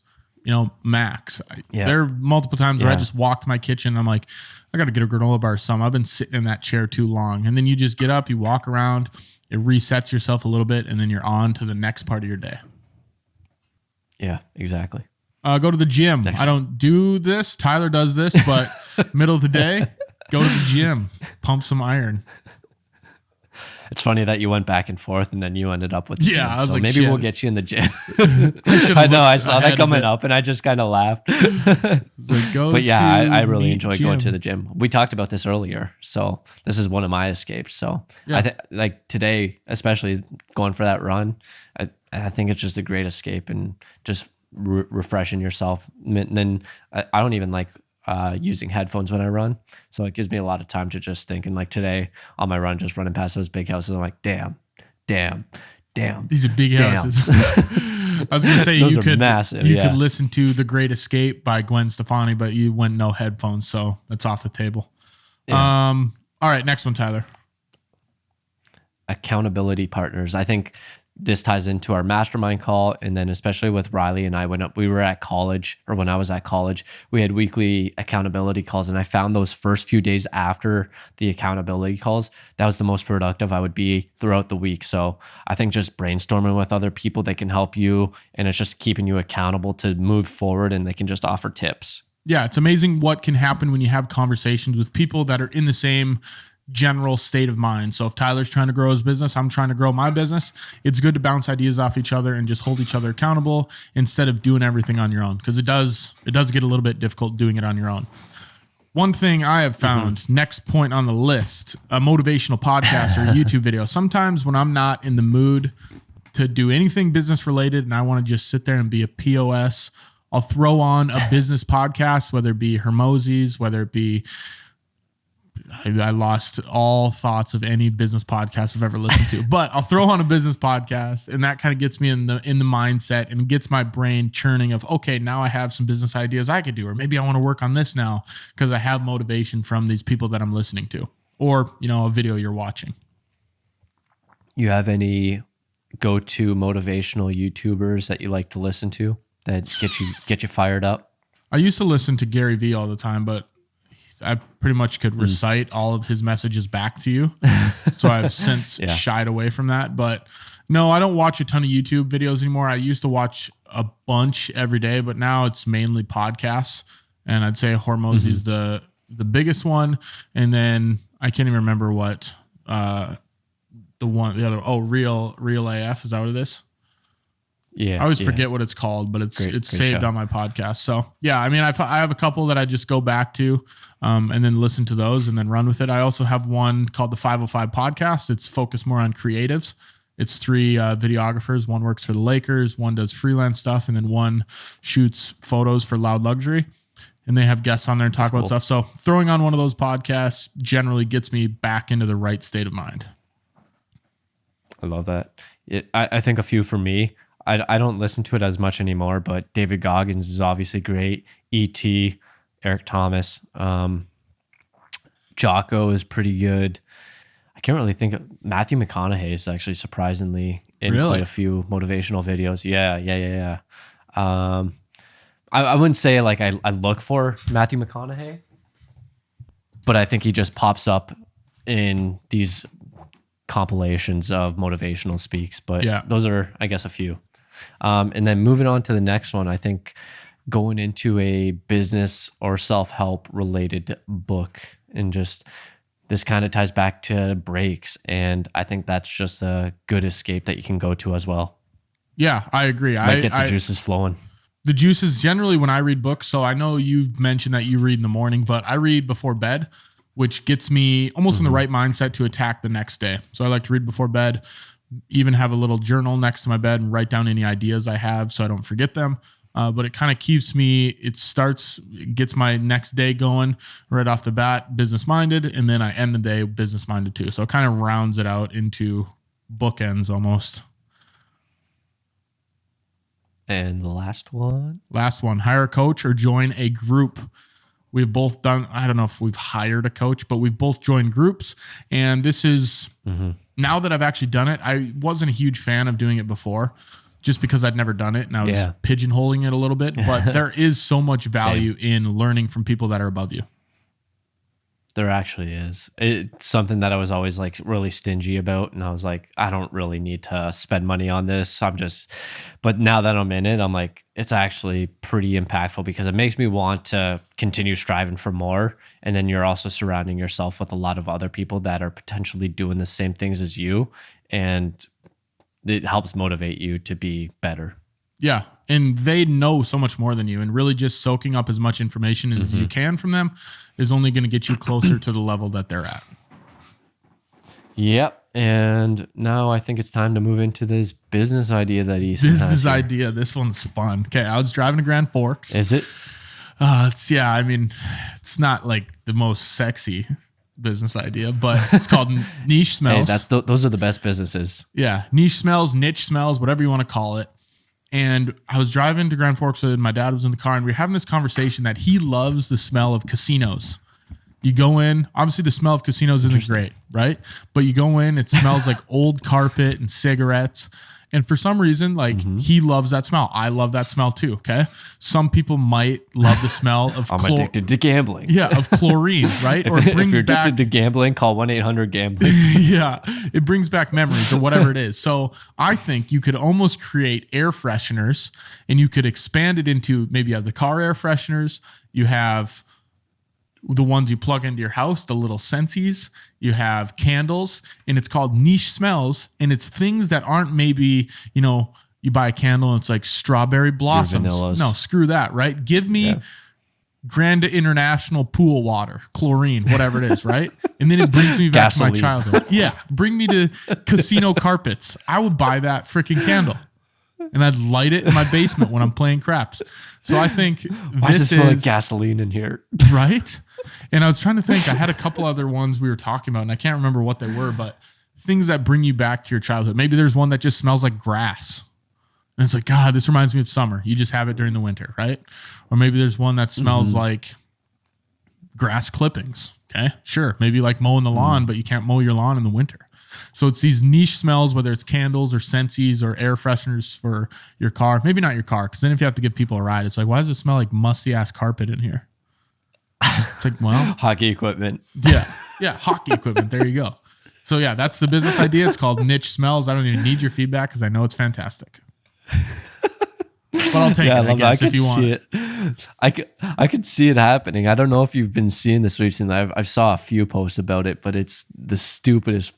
max. There are multiple times where I just walked to my kitchen and I'm like, I got to get a granola bar or something. I've been sitting in that chair too long. And then you just get up, you walk around, it resets yourself a little bit, and then you're on to the next part of your day. Yeah, exactly. Go to the gym. I don't do this. Tyler does this, but middle of the day, go to the gym, pump some iron. It's funny that you went back and forth and then you ended up with the gym. I was so like, maybe shit. we'll get you in the gym. I know, I saw that coming up and I just kind of laughed. But yeah, I really enjoy going to the gym. We talked about this earlier. So this is one of my escapes. So I think like today, especially going for that run, I think it's just a great escape and just refreshing yourself. And then I don't even like using headphones when I run. So it gives me a lot of time to just think. And like today on my run, just running past those big houses, I'm like, damn. These are big houses. I was going to say you could listen to The Great Escape by Gwen Stefani, but you went no headphones. So that's off the table. Yeah. All right. Next one, Tyler. Accountability partners. I think this ties into our mastermind call. And then especially with Riley and I, when we were at college, or when I was at college, we had weekly accountability calls. And I found those first few days after the accountability calls, that was the most productive I would be throughout the week. So I think just brainstorming with other people that can help you, and it's just keeping you accountable to move forward, and they can just offer tips. Yeah, it's amazing what can happen when you have conversations with people that are in the same general state of mind. So if Tyler's trying to grow his business, I'm trying to grow my business. It's good to bounce ideas off each other and just hold each other accountable instead of doing everything on your own, because it does get a little bit difficult doing it on your own. One thing I have found, next point on the list, a motivational podcast or a YouTube video. Sometimes when I'm not in the mood to do anything business related and I want to just sit there and be a POS, I'll throw on a business podcast, whether it be Hermosi's, whether it be, I lost all thoughts of any business podcast I've ever listened to, but I'll throw on a business podcast, and that kind of gets me in the mindset and gets my brain churning of, okay, now I have some business ideas I could do, or maybe I want to work on this now because I have motivation from these people that I'm listening to, or, a video you're watching. You have any go-to motivational YouTubers that you like to listen to that get you fired up? I used to listen to Gary Vee all the time, but I pretty much could recite all of his messages back to you. So I've since shied away from that. But no, I don't watch a ton of YouTube videos anymore. I used to watch a bunch every day, but now it's mainly podcasts. And I'd say Hormozy is the biggest one. And then I can't even remember what Real AF, is that what it is? Yeah, I always forget what it's called, but it's saved show on my podcast. So yeah, I mean, I have a couple that I just go back to and then listen to those and then run with it. I also have one called the 505 Podcast. It's focused more on creatives. It's 3 videographers. One works for the Lakers, one does freelance stuff, and then one shoots photos for Loud Luxury. And they have guests on there and talk about stuff. So throwing on one of those podcasts generally gets me back into the right state of mind. I love that. I think a few for me. I don't listen to it as much anymore, but David Goggins is obviously great. E.T., Eric Thomas. Jocko is pretty good. I can't really think of... Matthew McConaughey is actually surprisingly in quite a few motivational videos. Yeah. I wouldn't say like I look for Matthew McConaughey, but I think he just pops up in these compilations of motivational speaks. But those are, I guess, a few. And then moving on to the next one, I think going into a business or self-help related book, and just this kind of ties back to breaks. And I think that's just a good escape that you can go to as well. Yeah, I agree. Might get the juices flowing. The juices generally when I read books. So I know you've mentioned that you read in the morning, but I read before bed, which gets me almost in the right mindset to attack the next day. So I like to read before bed, even have a little journal next to my bed and write down any ideas I have so I don't forget them. But it kind of keeps me, it gets my next day going right off the bat, business minded. And then I end the day business minded too. So it kind of rounds it out into bookends almost. And the last one, hire a coach or join a group. We've both done, I don't know if we've hired a coach, but we've both joined groups. And this is, now that I've actually done it, I wasn't a huge fan of doing it before just because I'd never done it and I was pigeonholing it a little bit. But there is so much value in learning from people that are above you. There actually is. It's something that I was always like really stingy about. And I was like, I don't really need to spend money on this. But now that I'm in it, I'm like, it's actually pretty impactful because it makes me want to continue striving for more. And then you're also surrounding yourself with a lot of other people that are potentially doing the same things as you. And it helps motivate you to be better. Yeah. And they know so much more than you, and really just soaking up as much information as you can from them is only going to get you closer to the level that they're at. Yep. And now I think it's time to move into this business idea that he's idea. This one's fun. Okay. I was driving to Grand Forks. Is it? It's not like the most sexy business idea, but it's called Niche Smells. Hey, those are the best businesses. Yeah. Niche smells, niche smells, whatever you want to call it. And I was driving to Grand Forks and my dad was in the car and we were having this conversation that he loves the smell of casinos. You go in, obviously the smell of casinos isn't great, right? But you go in, it smells like old carpet and cigarettes. And for some reason, like he loves that smell. I love that smell too. Okay. Some people might love the smell of I'm addicted to gambling. Yeah. Of chlorine, right? If you're addicted to gambling, call 1-800-GAMBLING. Yeah. It brings back memories or whatever it is. So I think you could almost create air fresheners and you could expand it into, maybe you have the car air fresheners. You have the ones you plug into your house, the little Sensies. You have candles, and it's called Niche Smells, and it's things that aren't maybe, you buy a candle and it's like strawberry blossoms. No, screw that, right? Give me Grand International pool water, chlorine, whatever it is, right? And then it brings me back to my childhood. Yeah, bring me to casino carpets. I would buy that freaking candle. And I'd light it in my basement when I'm playing craps. So I think why does it smell like gasoline in here? Right? And I was trying to think, I had a couple other ones we were talking about, and I can't remember what they were, but things that bring you back to your childhood. Maybe there's one that just smells like grass. And it's like, God, this reminds me of summer. You just have it during the winter, right? Or maybe there's one that smells like grass clippings. Okay, sure. Maybe like mowing the lawn, but you can't mow your lawn in the winter. So it's these niche smells, whether it's candles or Sensies or air fresheners for your car. Maybe not your car, because then if you have to give people a ride, it's like, why does it smell like musty ass carpet in here? It's like, well, hockey equipment. Yeah, hockey equipment. There you go. So yeah, that's the business idea. It's called Niche Smells. I don't even need your feedback because I know it's fantastic. But I'll take it, I guess, if you want. I could see it happening. I don't know if you've been seeing this recently. I've saw a few posts about it, but it's the stupidest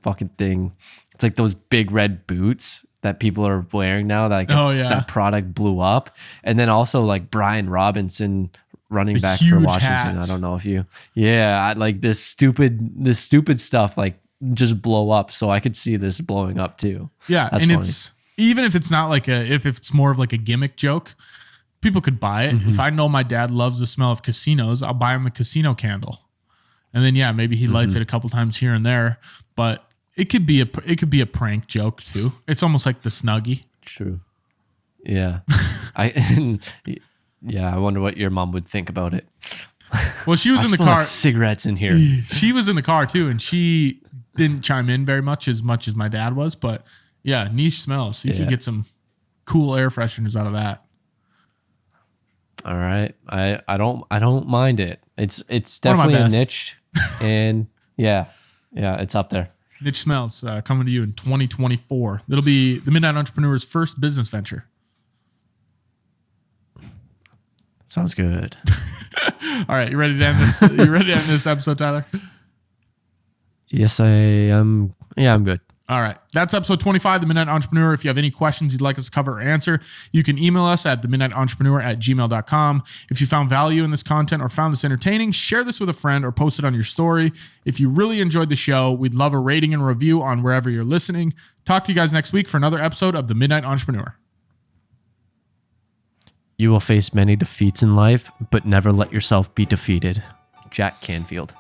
fucking thing. It's like those big red boots that people are wearing now. That product blew up. And then also like Brian Robinson running back for Washington. Hats. I don't know if you, like this stupid stuff like just blow up. So I could see this blowing up too. Yeah. That's and funny. It's, even if it's not like if it's more of like a gimmick joke, people could buy it. If I know my dad loves the smell of casinos, I'll buy him a casino candle. And then, maybe he lights it a couple times here and there, but it could be a prank joke too. It's almost like the Snuggie. True. Yeah. I wonder what your mom would think about it. Well, she was in the car. Like cigarettes in here. She was in the car too, and she didn't chime in very much as my dad was. But yeah, niche smells. You could get some cool air fresheners out of that. All right, I don't mind it. It's definitely a niche, and it's up there. Niche Smells coming to you in 2024. It'll be the Midnight Entrepreneur's first business venture. Sounds good. All right, you ready to end this? You ready to end this episode, Tyler? Yes, I am. Yeah, I'm good. All right. That's episode 25, The Midnight Entrepreneur. If you have any questions you'd like us to cover or answer, you can email us at themidnightentrepreneur@gmail.com. If you found value in this content or found this entertaining, share this with a friend or post it on your story. If you really enjoyed the show, we'd love a rating and review on wherever you're listening. Talk to you guys next week for another episode of The Midnight Entrepreneur. You will face many defeats in life, but never let yourself be defeated. Jack Canfield.